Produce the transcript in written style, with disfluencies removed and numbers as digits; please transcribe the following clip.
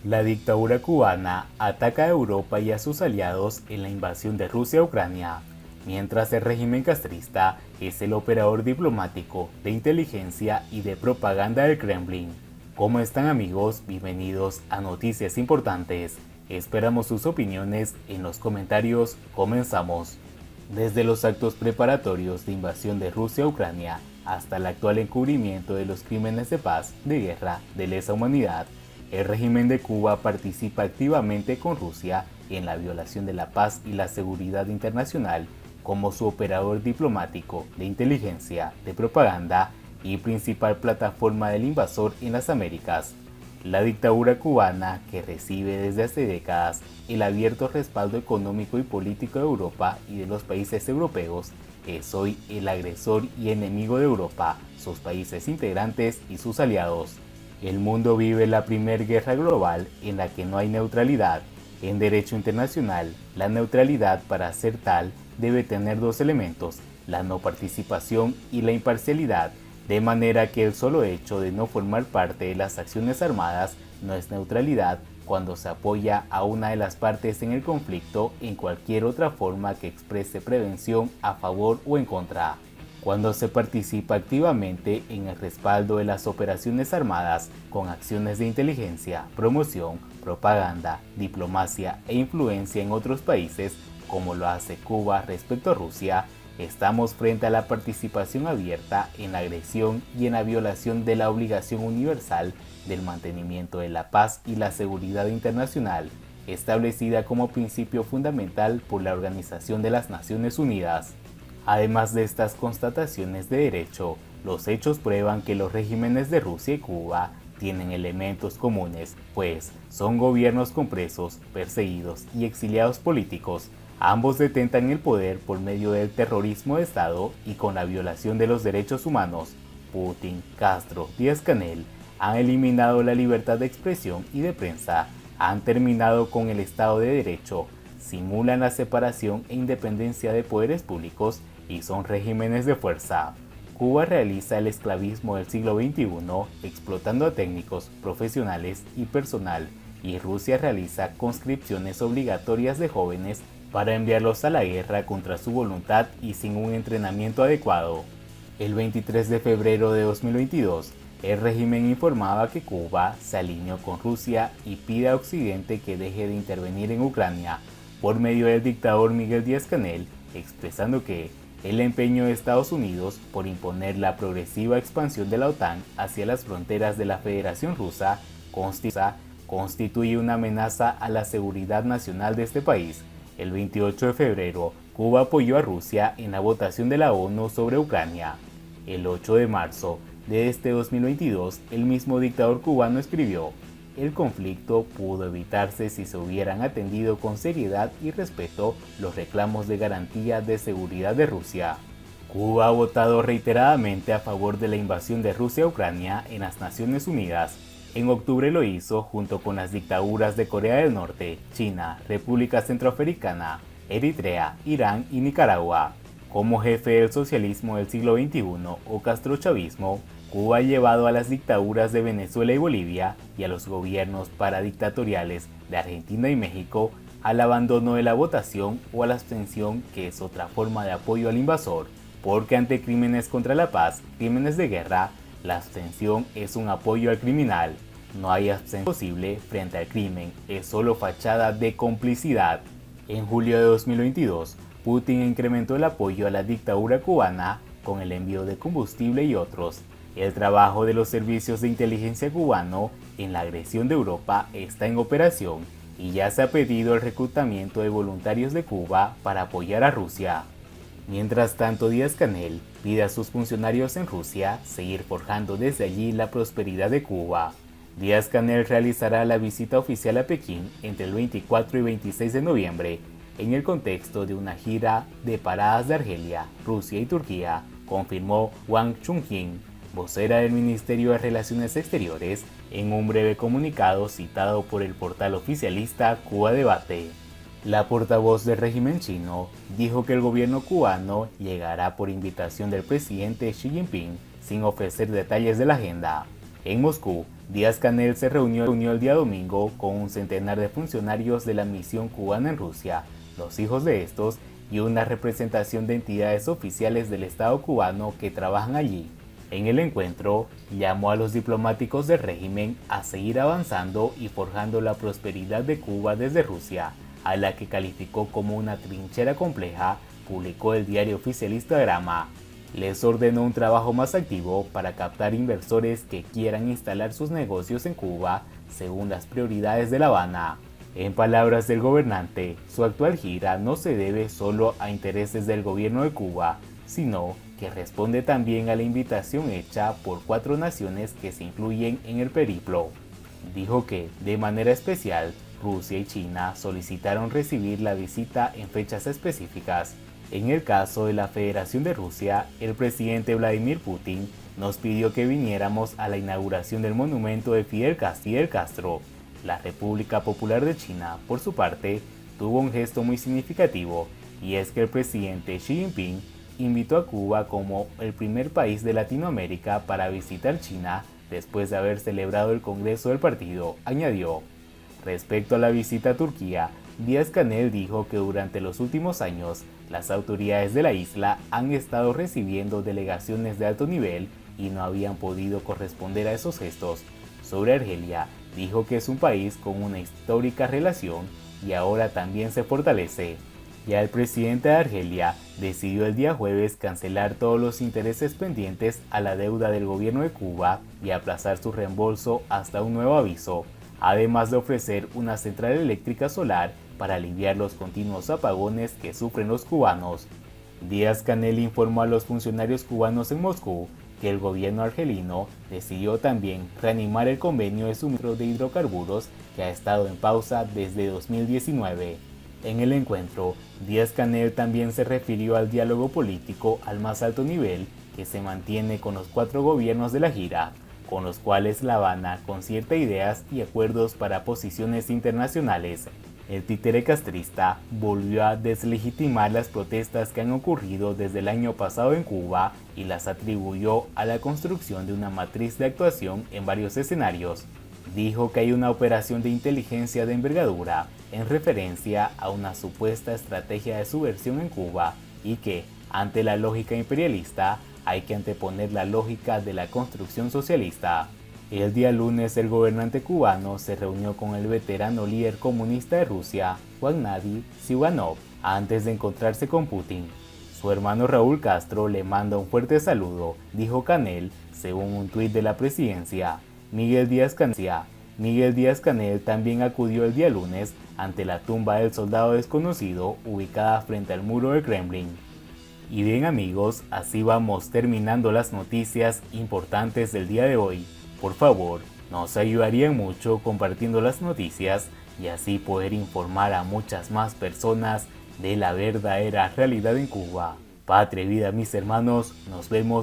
La dictadura cubana ataca a Europa y a sus aliados en la invasión de Rusia a Ucrania, mientras el régimen castrista es el operador diplomático de inteligencia y de propaganda del Kremlin. ¿Cómo están, amigos? Bienvenidos a Noticias Importantes. Esperamos sus opiniones en los comentarios. Comenzamos. Desde los actos preparatorios de invasión de Rusia a Ucrania hasta el actual encubrimiento de los crímenes de paz, de guerra, de lesa humanidad, el régimen de Cuba participa activamente con Rusia en la violación de la paz y la seguridad internacional como su operador diplomático, de inteligencia, de propaganda y principal plataforma del invasor en las Américas. La dictadura cubana, que recibe desde hace décadas el abierto respaldo económico y político de Europa y de los países europeos, es hoy el agresor y enemigo de Europa, sus países integrantes y sus aliados. El mundo vive la primera guerra global en la que no hay neutralidad. En derecho internacional, la neutralidad, para ser tal, debe tener dos elementos: la no participación y la imparcialidad, de manera que el solo hecho de no formar parte de las acciones armadas no es neutralidad cuando se apoya a una de las partes en el conflicto en cualquier otra forma que exprese prevención a favor o en contra. Cuando se participa activamente en el respaldo de las operaciones armadas con acciones de inteligencia, promoción, propaganda, diplomacia e influencia en otros países, como lo hace Cuba respecto a Rusia, estamos frente a la participación abierta en la agresión y en la violación de la obligación universal del mantenimiento de la paz y la seguridad internacional, establecida como principio fundamental por la Organización de las Naciones Unidas. Además de estas constataciones de derecho, los hechos prueban que los regímenes de Rusia y Cuba tienen elementos comunes, pues son gobiernos con presos, perseguidos y exiliados políticos. Ambos detentan el poder por medio del terrorismo de Estado y con la violación de los derechos humanos. Putin, Castro, Díaz-Canel han eliminado la libertad de expresión y de prensa, han terminado con el Estado de Derecho, simulan la separación e independencia de poderes públicos y son regímenes de fuerza. Cuba realiza el esclavismo del siglo XXI explotando a técnicos, profesionales y personal, y Rusia realiza conscripciones obligatorias de jóvenes para enviarlos a la guerra contra su voluntad y sin un entrenamiento adecuado. El 23 de febrero de 2022, el régimen informaba que Cuba se alineó con Rusia y pide a Occidente que deje de intervenir en Ucrania por medio del dictador Miguel Díaz-Canel, expresando que el empeño de Estados Unidos por imponer la progresiva expansión de la OTAN hacia las fronteras de la Federación Rusa constituye una amenaza a la seguridad nacional de este país. El 28 de febrero, Cuba apoyó a Rusia en la votación de la ONU sobre Ucrania. El 8 de marzo de este 2022, el mismo dictador cubano escribió: el conflicto pudo evitarse si se hubieran atendido con seriedad y respeto los reclamos de garantía de seguridad de Rusia. Cuba ha votado reiteradamente a favor de la invasión de Rusia a Ucrania en las Naciones Unidas. En octubre lo hizo junto con las dictaduras de Corea del Norte, China, República Centroafricana, Eritrea, Irán y Nicaragua. Como jefe del socialismo del siglo XXI o castrochavismo, Cuba ha llevado a las dictaduras de Venezuela y Bolivia y a los gobiernos paradictatoriales de Argentina y México al abandono de la votación o a la abstención, que es otra forma de apoyo al invasor, porque ante crímenes contra la paz, crímenes de guerra, la abstención es un apoyo al criminal. No hay abstención posible frente al crimen, es solo fachada de complicidad. En julio de 2022, Putin incrementó el apoyo a la dictadura cubana con el envío de combustible y otros. El trabajo de los servicios de inteligencia cubano en la agresión de Europa está en operación y ya se ha pedido el reclutamiento de voluntarios de Cuba para apoyar a Rusia. Mientras tanto, Díaz-Canel pide a sus funcionarios en Rusia seguir forjando desde allí la prosperidad de Cuba. Díaz-Canel realizará la visita oficial a Pekín entre el 24 y 26 de noviembre en el contexto de una gira de paradas de Argelia, Rusia y Turquía, confirmó Wang Chunjin, vocera del Ministerio de Relaciones Exteriores, en un breve comunicado citado por el portal oficialista Cuba Debate. La portavoz del régimen chino dijo que el gobierno cubano llegará por invitación del presidente Xi Jinping sin ofrecer detalles de la agenda. En Moscú, Díaz-Canel se reunió el día domingo con un centenar de funcionarios de la misión cubana en Rusia, los hijos de estos y una representación de entidades oficiales del Estado cubano que trabajan allí. En el encuentro, llamó a los diplomáticos del régimen a seguir avanzando y forjando la prosperidad de Cuba desde Rusia, a la que calificó como una trinchera compleja, publicó el diario oficialista Grama. Les ordenó un trabajo más activo para captar inversores que quieran instalar sus negocios en Cuba según las prioridades de La Habana. En palabras del gobernante, su actual gira no se debe solo a intereses del gobierno de Cuba, sino que responde también a la invitación hecha por 4 naciones que se incluyen en el periplo. Dijo que, de manera especial, Rusia y China solicitaron recibir la visita en fechas específicas. En el caso de la Federación de Rusia, el presidente Vladimir Putin nos pidió que viniéramos a la inauguración del monumento de Fidel Castro. La República Popular de China, por su parte, tuvo un gesto muy significativo, y es que el presidente Xi Jinping invitó a Cuba como el primer país de Latinoamérica para visitar China después de haber celebrado el Congreso del partido, añadió. Respecto a la visita a Turquía, Díaz-Canel dijo que durante los últimos años, las autoridades de la isla han estado recibiendo delegaciones de alto nivel y no habían podido corresponder a esos gestos. Sobre Argelia, dijo que es un país con una histórica relación y ahora también se fortalece. Ya el presidente de Argelia decidió el día jueves cancelar todos los intereses pendientes a la deuda del gobierno de Cuba y aplazar su reembolso hasta un nuevo aviso, además de ofrecer una central eléctrica solar para aliviar los continuos apagones que sufren los cubanos. Díaz-Canel informó a los funcionarios cubanos en Moscú que el gobierno argelino decidió también reanimar el convenio de suministro de hidrocarburos que ha estado en pausa desde 2019. En el encuentro, Díaz-Canel también se refirió al diálogo político al más alto nivel que se mantiene con los 4 gobiernos de la gira, con los cuales La Habana concierta ideas y acuerdos para posiciones internacionales. El títere castrista volvió a deslegitimar las protestas que han ocurrido desde el año pasado en Cuba y las atribuyó a la construcción de una matriz de actuación en varios escenarios. Dijo que hay una operación de inteligencia de envergadura en referencia a una supuesta estrategia de subversión en Cuba y que, ante la lógica imperialista, hay que anteponer la lógica de la construcción socialista. El día lunes el gobernante cubano se reunió con el veterano líder comunista de Rusia, Gennady Zyuganov, antes de encontrarse con Putin. Su hermano Raúl Castro le manda un fuerte saludo, dijo Canel, según un tuit de la presidencia. Miguel Díaz-Canel también acudió el día lunes ante la tumba del soldado desconocido ubicada frente al muro del Kremlin. Y bien amigos, así vamos terminando las noticias importantes del día de hoy. Por favor, nos ayudarían mucho compartiendo las noticias y así poder informar a muchas más personas de la verdadera realidad en Cuba. Patria y vida mis hermanos, nos vemos.